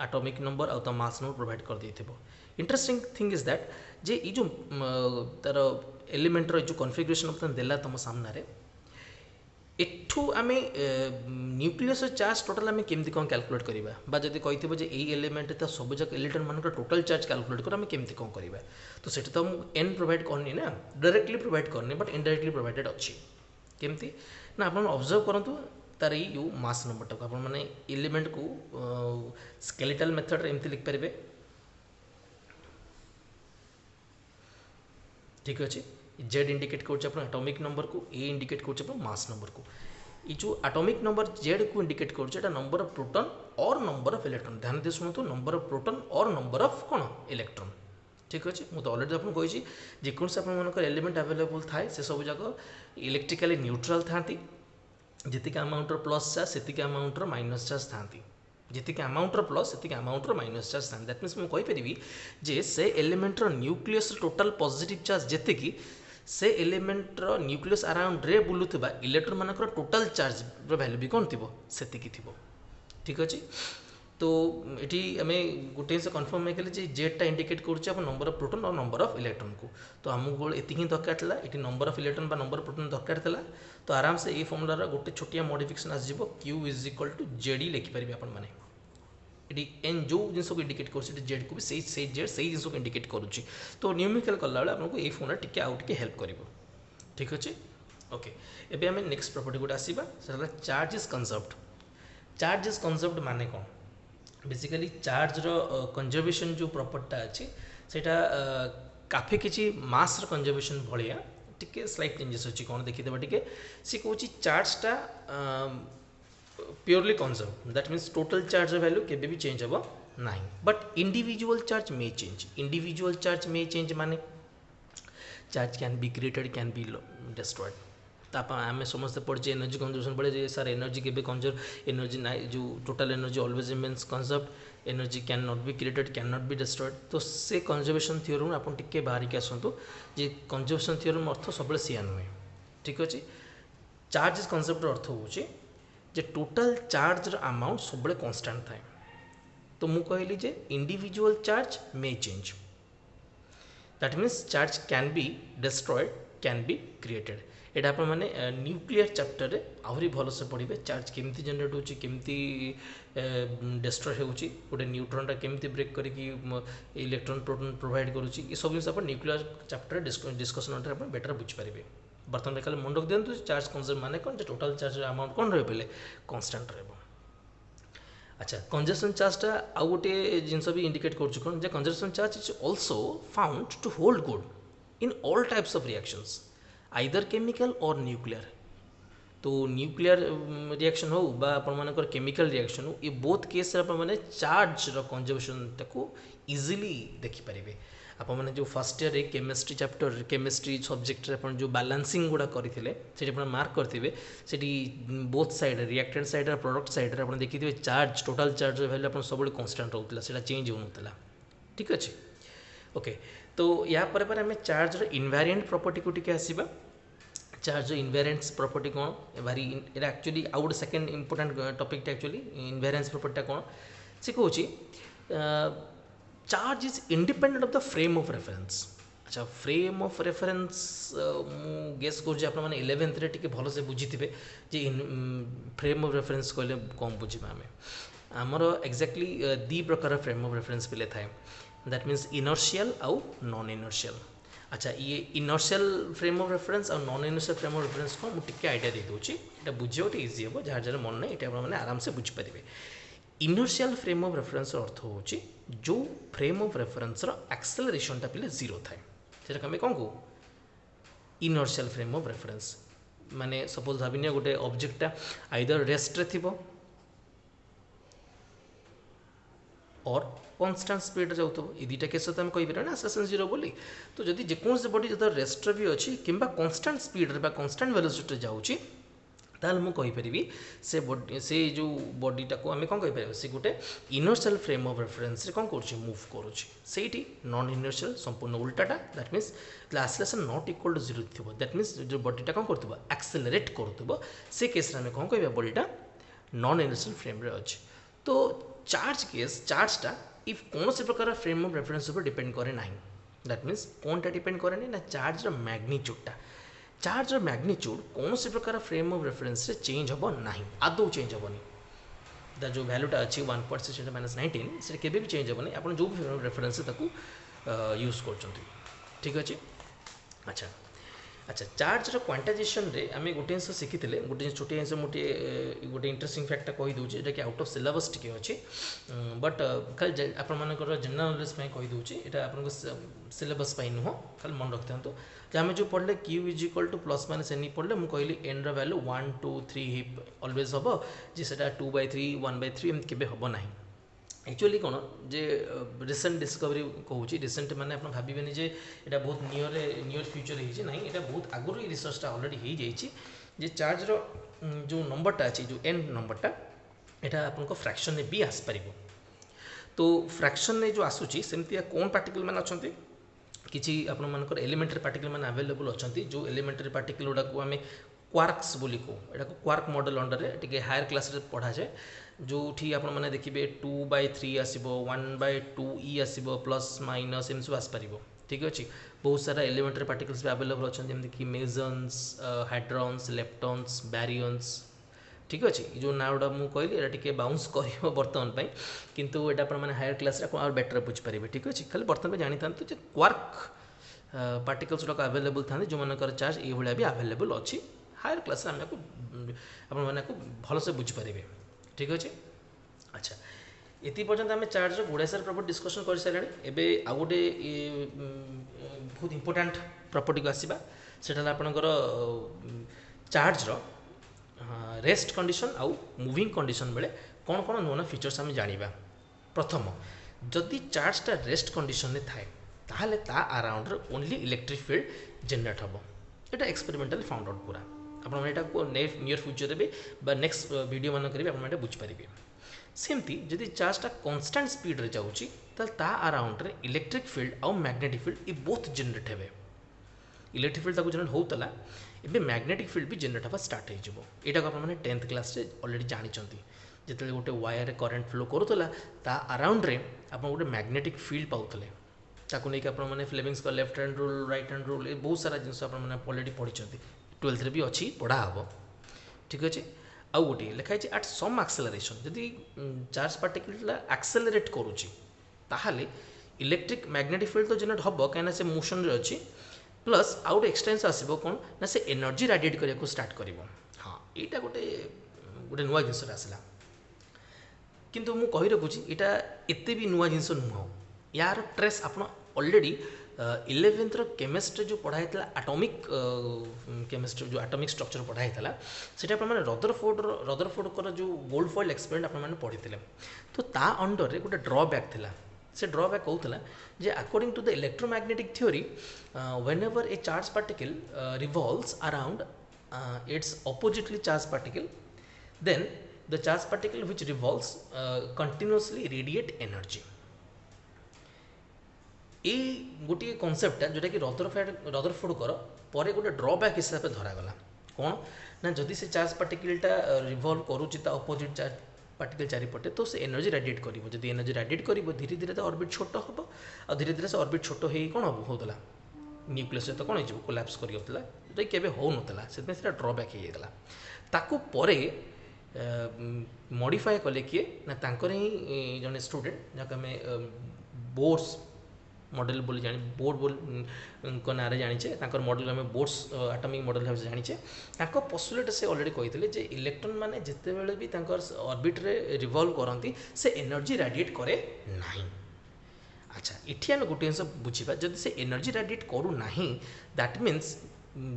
एटॉमिक नंबर और मास नंबर प्रोवाइड कर देथिबो इंटरेस्टिंग थिंग इज दैट जे ई जो तार एलिमेंट रो जो कॉन्फ़िगरेशन ऑप्शन देला तम सामना रे एठू आम न्यूक्लियस चार्ज टोटाल आम केमती कौन कैलकुलेट करवा बा जब कही जे यही एलिमेंट तो सब जक इलेक्ट्रॉन मान टोटाल चार्ज कैलकुलेट कर आम केमती कौन करवा तो सेठी तो एन प्रोवाइड करनी ना डायरेक्टली प्रोवाइड करनी बट इनडायरेक्टली प्रोवाइडेड अच्छी केमती ना आप ऑब्जर्व करूँ तार यो मास नंबर टाक मैंने एलिमेंट को स्केलेटल मेथड एमती लिखिपारे ठीक अच्छे जेड इंडिकेट कर एटॉमिक नंबर को ए इंडिकेट कर मास नंबर को ये जो एटॉमिक नंबर जेड को इंडिकेट कर नंबर ऑफ प्रोटॉन और नंबर ऑफ इलेक्ट्रॉन ध्यान दे शुणु नंबर ऑफ प्रोटॉन और नंबर ऑफ कौन इलेक्ट्रॉन ठीक अच्छे मुझे अलरेडी आपको कही जेकोसी आप एलिमेंट अवेलेबल थाए से सब जगह इलेक्ट्रिकली न्यूट्रल था जी अमाउंटर प्लस चार्ज से अमाउंटर माइनस चार्ज था जी अमाउंटर प्लस से अमाउंटर माइनस चार्ज था दैट मीन्स मुझे कहीपरि जे से Elementor nucleus total positive charge जीति से एलिमेंटर न्यूक्लियस अराउंड रे बुलूवा इलेक्ट्रॉन मानक टोटाल चार्ज वैल्यू भी कौन थी सेतिकी थी ठीक अच्छे तो ये आम गोटे से कन्फर्म हो जेडटा इंडिकेट कर नंबर ऑफ प्रोटॉन और नंबर ऑफ इलेक्ट्रॉन को तो आमको ये दरकार था ये number of electron number of proton दरकार था तो आराम से ये फॉर्मूलार गोटे छोटिया मॉडिफिकेशन आसो q is equal to z लिखिपारे आपण मैंने ये एन जो जिन को इंडिकेट कर जेड को भी सही जेड सही जिन को इंडिकेट करुच्ची तो न्यूमेरिकल कला बेले आपको ये फॉर्मूला टिके आउ टिके हेल्प कर ठीक अच्छे ओके एबे आम नेक्स्ट प्रॉपर्टी गोटे आसवा से charge is conserved charge is conserved माने कौन बेसिकली चार्ज रो कंजर्वेशन जो प्रॉपर्टीटा अच्छी सेटा काफी किसी मास रो कंजर्वेशन भाया टिके स्लाइट चेंजेस अच्छी कौन देखीदेवा टिके सी कहूँ चार्जटा purely conserve that means total charge value केबे भी चेंज हम ना but individual charge may change individual charge may change माने charge can be created can be destroyed ताप आम समस्त पढ़े एनर्जी कंजर्वेशन पढ़े सर एनर्जी के कंजर्व एनर्जी ना जो total energy always remains conserve energy can not be created can not be destroyed तो से कंजर्वेशन थ्योरम आप टिके बाहर के आसतु जे कंजर्वेशन थ्योरम अर्थ सब सीया नुहे ठीक अच्छे चार्ज कनसेप्ट अर्थ हूँ जे टोटल चार्ज अमाउंट सब कन्स्टांट थाए तो मुझे कहली जे individual charge may change that means charge can be destroyed can be created एटा आप मैंने न्यूक्लियर चैप्टर रे आहरी भलसे पढ़े चार्ज केमती जनरेट होची केमती डिस्ट्रॉय होची गोटे न्यूट्रॉनटा केमती ब्रेक करके इलेक्ट्रॉन प्रोटॉन प्रोवाइड करुची ये सब जिन न्यूक्लियर चैप्टर डिस्कसन आप बेटर बुझीपारे बर्तमान खाली मन रख दिंतु चार्ज कंजर्व माने कौन टोटल चार्ज अमाउंट कौन रही कन्स्टांट रहा अच्छा कंजर्वेशन चार्जटा आउ गोटे जिनस भी इंडिकेट कर कौन जे conservation charge is also found to hold good in all types of reactions either chemical और न्यूक्लियर तो न्यूक्लियर रिएक्शन हो बा आपनकर केमिकल रिएक्शन हो ये बोथ केस आपने चार्ज कंजर्वेशन ताको इजिली देखिपारे आपने जो first year chemistry chapter chemistry subject आप जो बैलेंसिंग गुड़ा करते मार्क करेंगे से both side reactant side product side आप देखिए चार्ज टोटाल चार्ज वैल्यू आप सब कन्स्टाट रोला से चेंज होता ठीक अच्छे ओके तो या पर आम चार्ज इनवेरिएंट प्रॉपर्टी को टिके आसीबा चार्ज इनवेरिएंस प्रॉपर्टी कौन भारी एक्चुअली आउ गोटे second important topic actually invariance property कौन से कहूँ charge is independent of the frame of reference अच्छा फ्रेम ऑफ रेफरेंस मु गेस कर 11th रे टिके भल से बुझी थे जे फ्रेम ऑफ रेफरेंस कहले कम बुझा आम आमर एक्जाक्टली दी प्रकार फ्रेम ऑफ रेफरेंस पे थाए दैट मीन्स इनर्शियल आउ नॉन इनर्शियल अच्छा ये इनर्शियल फ्रेम ऑफ रेफरेंस और non inertial frame of reference को मुझे आइडिया दे दूँ ये बुझे गोटे इजी हम जार जार मन ना ये आपने आराम से बुझीपारे इनर्शियल फ्रेम ऑफ रेफरेंस अर्थ हो जो फ्रेम ऑफ रेफरेंस एक्सेलरेशन टा पे जीरो थाए से कौन कहू इनर्शियल फ्रेम ऑफ रेफरेंस माने सपोज भाविनिया गोटे ऑब्जेक्टटा आइदर रेस्ट रे थिबो और कन्स्टाट स्पीड जाऊँ ये दुटा केस तो आम कहीपर ना एक्सेलरेशन जीरो बोली तो जदि जेकोसी बॉडी जो रेस्ट भी अच्छी कि कन्स्टाट स्पीड कन्स्टाट वेलोसिटी जाऊँगी ताल मु कहीपरि से बॉडी से जो बॉडीटा को आम कौन कहीपर से गोटे इनर्शियल फ्रेम ऑफ रेफरेंस रे कौन कर मूव करुँची नॉन इनर्शियल संपूर्ण उल्टाटा that means acceleration not equal to zero थी दैट मीन्स जो बॉडीटा कौन कर एक्सेलरेट करुव से केस आम कौन कह बॉडीटा नॉन इनर्शियल फ्रेम रे अच्छी तो चार्ज केस चार्जटा इफ कौन से प्रकार फ्रेम ऑफ रेफरेंस पर डिपेंड करे ना दैट मीन्स कौनटा डिपेंड करे ना चार्ज मैग्नीट्यूडटा चार्ज मैग्नीट्यूड कौन से प्रकार फ्रेम ऑफ रेफरेंस रे चेंज हम ना आदौ चेंज हेनी द जो भैल्यूटा अच्छी 1.6 -19 से केबे भी चेंज हेनी आप जो भी फ्रेम ऑफ रेफरेंस यूज कर ठीक अच्छे अच्छा अच्छा चार्ज क्वांटाइजेशन रे आम गोटे जिन शिखी गोटे छोटे जिन मुझे गोटे इंटरेस्टिंग फैक्टा कहीदे जोटा कि आउट ऑफ सिलेबस टी अच्छे बट खाली आपर जनरल नॉलेज कहीदे यहाँ आप सिलेबस नुह खाली मन रखि था कि आम जो पढ़ले Q is equal to plus minus N पढ़ले मुझे कहली एन रैल्यू 1 2 3 अलवेज हम जी से 2/3 1/3 एमती केवे हम ना एक्चुअली कौन जे रिसेंट डिस्कवरी कहूँ रिसेंट मैंने आप भावेनि जे यहाँ बहुत नियर फ्यूचर होती ना यहाँ बहुत आगुरी रिसर्चटा अलरेडी हो जाए चार्ज जो नंबरटा अच्छे जो एन नंबरटा यहाँ आप फ्रैक्शन भी आसपार तो फ्रैक्शन जो आसूची सेमती कौन पार्टिकल मैंने अच्छा किसी आपर एलिमेंटरी पार्टिकल मैंने अवेलेबल अच्छा जो एलिमेंटरी पार्टिकल गुड़ा को आम क्वार्क्स बोली कहूँ यहाँ क्वार्क मॉडल अंडर टे हायर क्लास रे पढ़ा जाए जो आपने देखिए 2/3 आसो 1/2 आसो प्लस माइनस एम सब आसपार ठीक अच्छे बहुत सारा एलिमेंटरी पार्टिकल्स भी अवेलेबल अच्छा जमीक मेजन्स हाइड्रॉन्स लेप्टन्स बैरियन्स ठीक अच्छे जो ना गुड़ा मुझे कहली यहाँ टे बाउंस कर बर्तमान किंतु यहाँ आप हायर क्लास और बेटर बुझीपारे ठीक अच्छे खाली बर्तमान जानी था क्वार्क पार्टिकल्स गुड़ाक अवेलेबल था जो मानकर चार्ज ये भी अवेलेबल अच्छी हायर क्लास आपको भल से बुझीपारे ठीक अच्छे अच्छा ये पर्यटन आम चार्ज गुड़ाए सारा प्रॉपर्टी डिस्कसन कर सारे एवं आउ गोटे बहुत इंपोर्टाट प्रॉपर्टी को आसवा से आपंकर चार्ज रेस्ट कंडीशन आउ मूविंग कंडीशन बेले कौन कौन नुआ फीचर्स आम जाना प्रथम जदि चार्जटा रेस्ट कंडीशन में थाए ताहले ता around only electric field generate हम यहाँ एक्सपेरिमेंटाली फाउंड आउट पूरा आपको नियर फ्यूचर भी नेक्स्ट वीडियो मानक भी आप बुझीपारे सेमती जदि चार्जटा कन्स्टाट स्पीड रे जाऊँगी ता अराउंड रे इलेक्ट्रिक फील्ड आउ मैग्नेटिक फील्ड ये बोथ जनरेट हे इलेक्ट्रिक फील्ड ताको जनरेट होता एबे मैग्नेटिक फील्ड भी जनरेट हवा स्टार्ट हो यहाँ आपने 10th क्लास रे ऑलरेडी जानते जिते गोटे वायर करेन्ट फ्लो करूला ता अराउंड रे आप गोटे मैग्नेटिक फील्ड पाते ताकू नहीं आपने फ्लेमिंग्स का left hand rule right hand rule बहुत सारा जिन आपने ऑलरेडी पढ़ी 12th रे भी अच्छी पढ़ा हम ठीक अच्छे आउ गोटे लिखाई एट सम एक्सेलरेशन जदि चार्ज पार्टिकल एक्सेलरेट करुच्ची ताहले इलेक्ट्रिक मैग्नेटिक फील्ड तो जनरेट हम कहीं से मोशन रे अच्छी प्लस आउ गोटे एक्सटेंस आसो कौन ना से एनर्जी रेडिएट करने को स्टार्ट कर हाँ यहाँ गोटे गोटे नुआ जिनस आसला किंतु मु कही रखुची यहाँ एत भी नुआ जिनस नुह यार ट्रेस आप ऑलरेडी इलेवेन्थ केमिस्ट्री जो पढ़ाई था एटॉमिक केमिस्ट्री जो एटॉमिक स्ट्रक्चर पढ़ाई था सेटा अपन माने रदरफोर्ड जो गोल्ड फॉइल एक्सपेरिमेंट अपन माने पढ़ी तो ता अंडर रे गोटे ड्रॉबैक थिला से ड्रॉबैक कहूला जे according to the electromagnetic theory whenever a charge particle revolves around its oppositely charged particle, then the charged particle which revolves continuously radiate energy. ये गोटे कॉन्सेप्ट जोटा कि रदरफोर्ड पर गोटे ड्रॉबैक हिसाब से धरागला कौन ना जदि से चार्ज पार्टिकलटा रिवॉल्व करुच्ची अपोजिट चार्ज पार्टिकल चारिपटे तो से एनर्जी रेडिएट करिवो जदि एनर्जी रेडिएट करिवो धीरे धीरे तो ऑर्बिट छोट हम और धीरे धीरे से ऑर्बिट छोट हो कौन हम होता न्यूक्लियस सहित कौन हो कोलैप्स करा जो कि होता से ड्रॉबैक होगा ताकू परे मॉडिफाई कले किए ना तांकर ही जड़े स्टूडेंट जहाँ आम बोर्स मॉडल बोली जानी बोर्ड बोल ना जानीचे तांकर मॉडल आम बोर्स एटॉमिक मॉडल भाव जानीचे तांको पोस्टुलेट से ऑलरेडी कही जे इलेक्ट्रॉन माने जिते बेले भी तांकर ऑर्बिट रे रिवॉल्व करती से एनर्जी रेडिएट करे नहीं। अच्छा इठी आम गोटे जिन बुझा जब से एनर्जी रेडिएट करू नहीं दैट मीन्स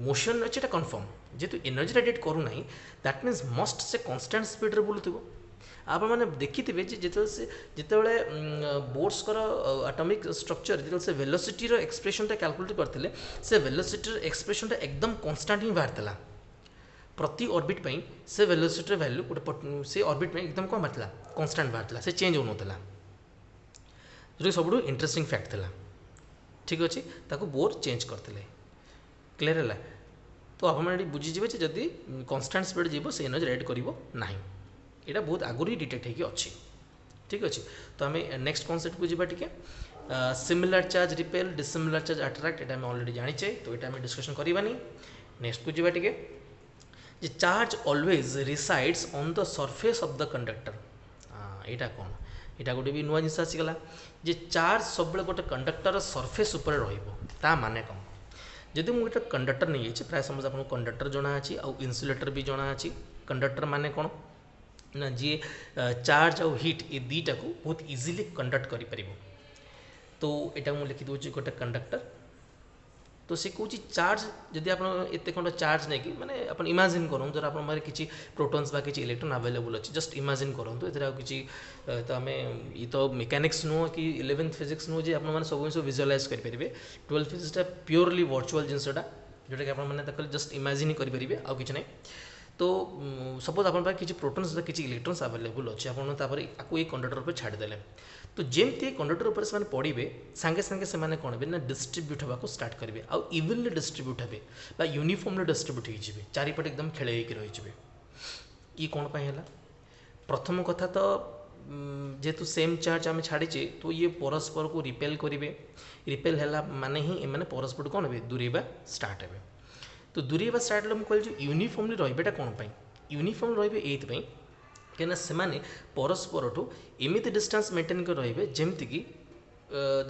मोशन अच्छे कन्फर्म जेहेतु एनर्जी रेडिएट करू नहीं that means must say constant speed रे बुलुथिबो आप मैंने देखिथे जिते बोर्ड्सकर एटॉमिक स्ट्रक्चर जो से वेलोसिटी एक्सप्रेशन कैलकुलेट करते से वेलोसिटी एक्सप्रेशन एकदम कांस्टेंट ही बाहर प्रति ऑर्बिट पे से वेलोसिटी वैल्यू गोटे से ऑर्बिट में एकदम कौन बाहर कांस्टेंट बाहर से चेंज होता जो सब इंटरेस्टिंग फैक्ट था ठीक अच्छे ताको बोर चेंज करते क्लियर है तो आप बुझीजे जदि कांस्टेंट स्पीड जीव से एनर्जी रेड करना यहाँ बहुत आगुरी डिटेक्ट होगी अच्छी ठीक अच्छे तो आम नेक्स्ट कॉन्सेप्ट को जीवा टिके similar charge repel dissimilar charge attract ये ऑलरेडी जानीचे तो ये डिस्कशन करवानी नेक्स्ट को जीवा टिके जे charge always resides on the surface of the conductor यहाँ कौन यहाँ गोटे भी नुआ जिन आसीगला जे चार्ज सब गोटे कंडक्टर सरफेस उपर रा माने कौन जदि मुझे गोटे कंडक्टर नहीं जाइए प्राय समझ आपको कंडक्टर जना अच्छी आउ इन्सुलेटर भी जना अच्छी कंडक्टर माने कौन ना जी चार्ज आउ हिट ये दुईटा को बहुत इजिली कंडक्ट करें तो यहाँ मुझे लिखी दूसरी गोटे कंडक्टर तो सी कौन चार्ज जदि आप एत खंड चार्ज नहीं कि मैंने आप इमाजिन करूँ जरा आप किसी प्रोटॉन्स बा किसी इलेक्ट्रॉन अवेलेबल अच्छी जस्ट इमाजिन करूँ ये किसी तो आम ये तो मेकानिक्स नुह कि 11th फिजिक्स नुह जे आप सब जिन विजुअलाइज करेंगे 12th फिजिक्सटा प्योरली वर्चुअल जिनसा जोटा कि आप जस्ट इमाजिन करेंगे आउ कि नहीं तो सपोज आप किसी प्रोटॉन्स किसी इलेक्ट्रॉन्स अवेलेबल अच्छे आपको ये कंडक्टर पर छाड़देले तो जमती कंडक्टर उपर से पड़े सांगे सांगे से कौन हे ना डिस्ट्रीब्यूट होगा स्टार्ट करेंगे आउ इवनली डिस्ट्रीब्यूट हे यूनिफॉर्मली डिस्ट्रीब्यूट हो चारिपटे एकदम खेल रही ये कौन है प्रथम कथा तो जेहेतु सेम चार्ज आम छाड़ीचे तो ये परस्पर को रिपेल करेंगे रिपेल है माने ही मैंने परस्पर कौन हे दूरेबा स्टार्ट हे तो दूरेबा स्टार्ट है मुझे यूनिफॉर्मली रहा कौन यूनिफॉर्म रही कहीं से परस्पर एमती डिस्टेंस मेंटेन कर रही जमती कि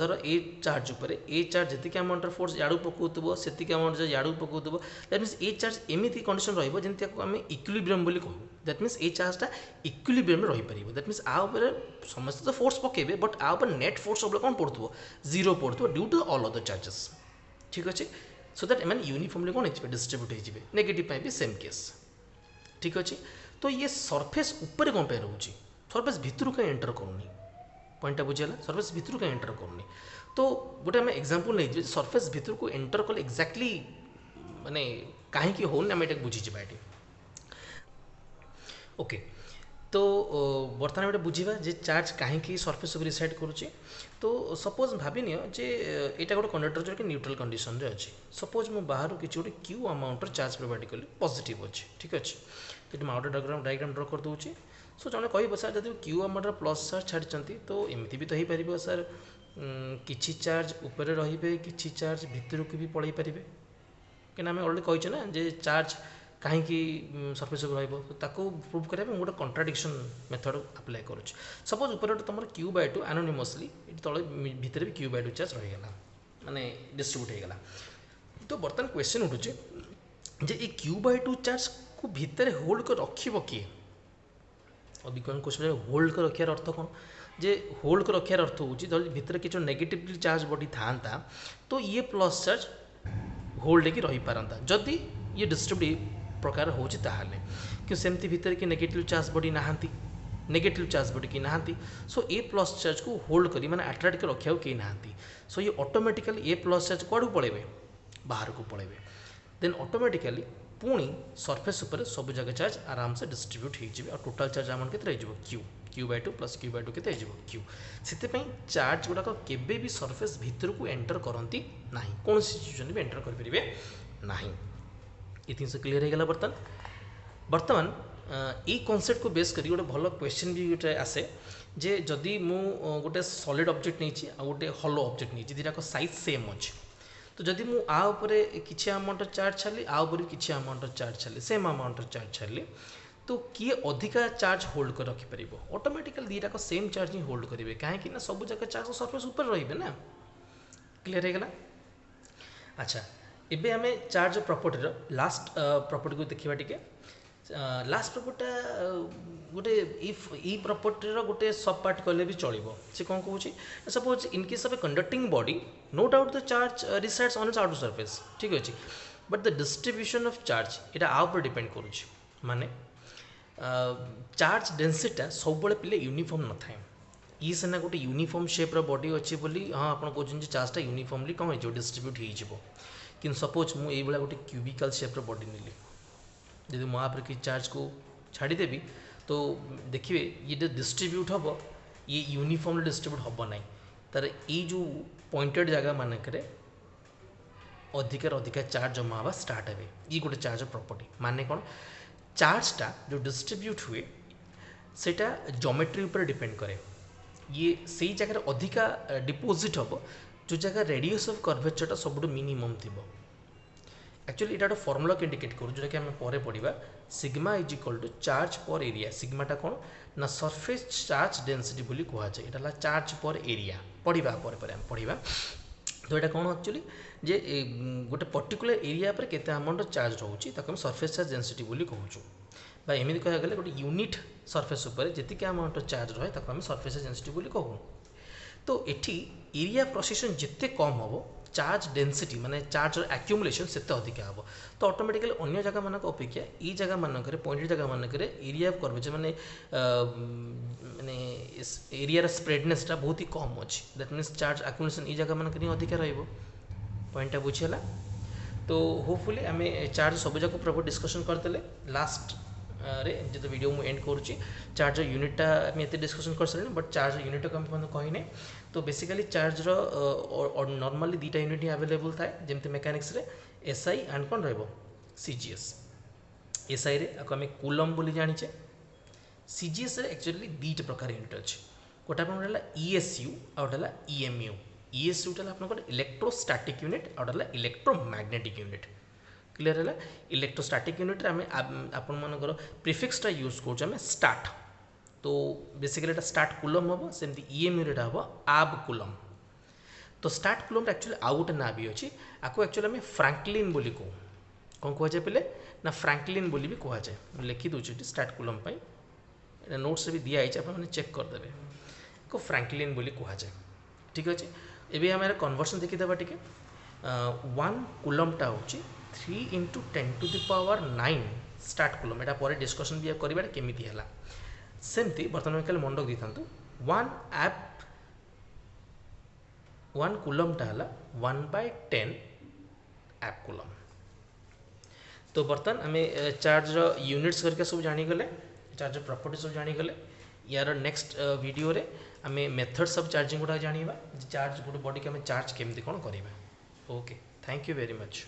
धर ए चार्ज उपर ए चार्ज जी अमाउंट फोर्स याड़ू पकाउब से अमाउंट याड़ू पकाउब दैट मीन्स ए चार्ज एमती कंडीशन रही आम इक्विलिब्रियम बोली कहूँ दैट मीन्स ए चार्जटा इक्विलिब्रियम रही पार दैट मीन्स आउपर समस्त तो फोर्स पकेबे बट आउपर नेट फोर्स सब कौन पड़ो जीरो पड़ो due to all other charges ठीक अच्छे सो दैट एम यूनिफॉर्मली कौन हो डिस्ट्रीब्यूट हो नेगेटिव भी सेम केस ठीक अच्छे तो ये सरफेस ऊपर कौन पे रोचे सरफेस भितर कहीं एंटर करूनी पॉइंटा बुझेगा सरफेस भितर कहीं एंटर करूनी तो गोटे आम एग्जांपल नहीं सरफेस भितर को एंटर कले एक्जाक्टली माने कहीं होनी आम ये बुझीजा ये ओके तो बर्तमान गोटे बुझा जे चार्ज कहीं सरफेस उपर रिसाइड करुचे तो सपोज भाभी नियो जे यहाँ गोटे कंडक्टर जो कि न्यूट्रल कंडीशन रे अच्छे सपोज मु बाहर किसी गोटे क्यू अमाउंट चार्ज प्रोवाइड कली पॉजिटिव अच्छे ठीक अच्छे तो ये आउट डायग्राम ड्र कर दूसरी सो जड़े कह सर जब क्यू अमाउंट प्लस चार्ज छाड़ी तो एमती भी तो हो पार सर किसी चार्ज उपर रे कि चार्ज भितर को भी पलि पारे कहीं आम अलरेडी कहीचे ना जे चार्ज कहीं सरफेस ताको प्रूव करने गोटे कंट्राडिक्शन मेथड अप्लाई करुच्ची सपोज ऊपर तुम क्यू बाय टू एनोनिमसली तले भितर भी क्यू बाय टू चार्ज रहीगला माने डिस्ट्रीब्यूट होगा तो बर्तमान क्वेश्चन उठुचे जे ये क्यू बाय टू चार्ज को भितर होल्ड कर रखिब किए क्वेश्चन होल्ड कर रखार अर्थ कौन जे होल्ड को रखार अर्थ हूँ जब भितर किसी नेगेटिवली चार्ज बॉडी था तो ये प्लस चार्ज होल्ड होकर रही पारंता जदि ये डिस्ट्रीब्यूट प्रकार होची ताहाले कि सेमती भितर कि नेगेटिव चार्ज बॉडी नहांती नेगेटिव चार्ज बॉडी की नहांती सो ए प्लस चार्ज को होल्ड करी माने अट्रैक्ट कर रखा कहीं नहांती सो ये ऑटोमेटिकली ए प्लस चार्ज कुआडू पळेबे बाहर को पळेबे देन ऑटोमेटिकली पुणी सरफेस ऊपर सब जगह चार्ज आराम से डिस्ट्रीब्यूट हो टोटल चार्ज आम के Q Q by two plus Q by two के क्यू से चार्ज गुड़ाक केबे भी सरफेस भितर को एंटर करती ना कौन सिचुएशन भी एंटर करेंगे ना ये जिन क्लीयर हो गला बर्तमान ये कॉन्सेप्ट को बेस करी गोटे भल क्वेश्चन भी गोटे आसे जे जदि मु गोटे सॉलिड ऑब्जेक्ट नहीं आ गोटे हॉलो ऑब्जेक्ट नहीं दुटाक साइज सेम अच्छे तो जदि मु आ उपरे किछि अमाउंट चार्ज छाली आ उपरे किछि अमाउंट चार्ज छाली सेम अमाउंट चार्ज छाली तो किए अधिका चार्ज होल्ड कर रखि परिबो ऑटोमेटिकली दुटाक सेम चार्ज ही होल्ड करेंगे कहीं सब जगह चार्ज सरफेस ऊपर रहिबे ना क्लियर हो गला अच्छा एबे आमे चार्ज प्रॉपर्टी लास्ट प्रॉपर्टी को देखिबा टिके लास्ट प्रॉपर्टी गोटे इफ ई प्रॉपर्टी गोटे सब पार्ट कले भी चलो से कौन कौन suppose in case of a conducting body no doubt the charge resides on its outer surface ठीक अच्छे but the distribution of charge यहाँ आ ऊपर डिपेंड करुच्ची माने चार्ज डेंसिटा सब पिले यूनिफॉर्म न थाए ये सीना गोटे यूनिफॉर्म शेप्र बॉडी अच्छे बोली हाँ आप कहते चार्जटा यूनिफॉर्मली कौन हो डिस्ट्रीब्यूट हो कि सपोज मुझे गोटे क्यूबिकल शेप्र बॉडी नेली जब मो आप कि चार्ज को छाड़देवी तो देखिए ये जो डिस्ट्रीब्यूट हम ये यूनिफॉर्मली डिस्ट्रीब्यूट हम ना तार ये जो पॉइंटेड जगह मानक अधिकार अधिका चार्ज जमा हवा स्टार्ट हे ये गोटे चार्ज प्रॉपर्टी माने कौन चार्जटा जो डिस्ट्रीब्यूट हुए सेटा ज्योमेट्री ऊपर डिपेंड करे ये सही जगह अधिका डिपोजिट हम जो जगह रेडियस ऑफ कर्वेचरटा सब मिनिमम थी एक्चुअली यहाँ गोटे फर्मुला को इंडिकेट करूँ जोटा कि आम पर पढ़ा sigma is equal to charge per area सिग्माटा कौन ना सरफेस चार्ज डेंसिटी बोली कहुए यहाँ चार्ज पर एरिया पढ़ा पर आम पढ़ा तो यहाँ कौन एक्चुअली जे गोटे पर्टिकुलर एरिया पर केते अमाउंट चार्ज रोचे ताको सरफेस चार्ज डेंसिटी बोली कहूँ बा एमती कह गले गोटे यूनिट सरफेस उपर जी अमाउंट चार्ज रहे ताको आम सरफेस चार्ज डेंसिटी बोली कहूँ तो एटी एरिया प्रोसेसन जिते कम हम चार्ज डेंसिटी माने चार्ज एक्यूमुलेशन सेते अधिक हम तो ऑटोमेटिकली अन्य जगह मानक अपेक्षा ये जगह मानक पॉइंटेड जगह मानक एरिया कर्वेचर माने माने एरिया स्प्रेडनेसटा बहुत ही कम अच्छी दैट मीन्स चार्ज एक्यूमुलेशन ये जगह मानक अधिक रहिबो पॉइंटा बुझीला तो होपफुली आम चार्ज सब जाक प्रॉपर डिस्कशन करते लास्ट रे जो वीडियो मु एंड करुच्ची चार्ज यूनिटा आम ये डिस्कसन कर सारे बट चार्ज यूनिट को आम कहने तो बेसिकली चार्ज नॉर्मली दुटा यूनिट ही अवेलेबल थाए जमती मेकानिक्स रे एसआई एंड कौन सीजीएस एसआई रे आम कूलम बोली जानीचे सीजीएस रे एक्चुअली दुईटा प्रकार यूनिट अच्छे गोटे आप ईएसयू आ गोटे ईएमयू ईएसयू आप इलेक्ट्रोस्टैटिक यूनिट आ गोटे इलेक्ट्रोमैग्नेटिक यूनिट क्लियर है इलेक्ट्रोस्टैटिक यूनिट आम आपर प्रिफिक्सटा यूज कर स्टार्ट तो बेसिकली एटा स्टार्ट कूलम हम सेमती ईएमयू रे हम आब कूलम तो स्टार्ट कूलम एक्चुअली आउ गोटे ना भी अच्छी आपको एक्चुअली आम फ्रैंकलिन बोली कहूँ कौन कहुए पे ना फ्रैंकलिन बोली भी कहुए मुझे लिखी दूसरी स्टार्ट कूलम नोट्स भी दिखाई आप चेक करदे को फ्रैंकलिन बोली कहुए ठीक अच्छे एवं आम कन्वर्सन देखीदे टी 1 कूलमटा हूँ 3 × 10⁹ स्टार्ट कूलम यहाँ पर डिस्कसन भी करवा केमी है सेमती बर्तमान कल मन रखी था 1 कूलमटा है 1/10 एप कूलम तो बर्तमान आम चार्ज यूनिट्स करके सब जानीगले चार्ज प्रॉपर्टी सब जानीगले यार नेक्स्ट वीडियो रे आम मेथड्स ऑफ चार्जिंग गुड़ा जाना चार्ज गोटे बॉडी के आम चार्ज केमती कौन करवा okay thank you very much.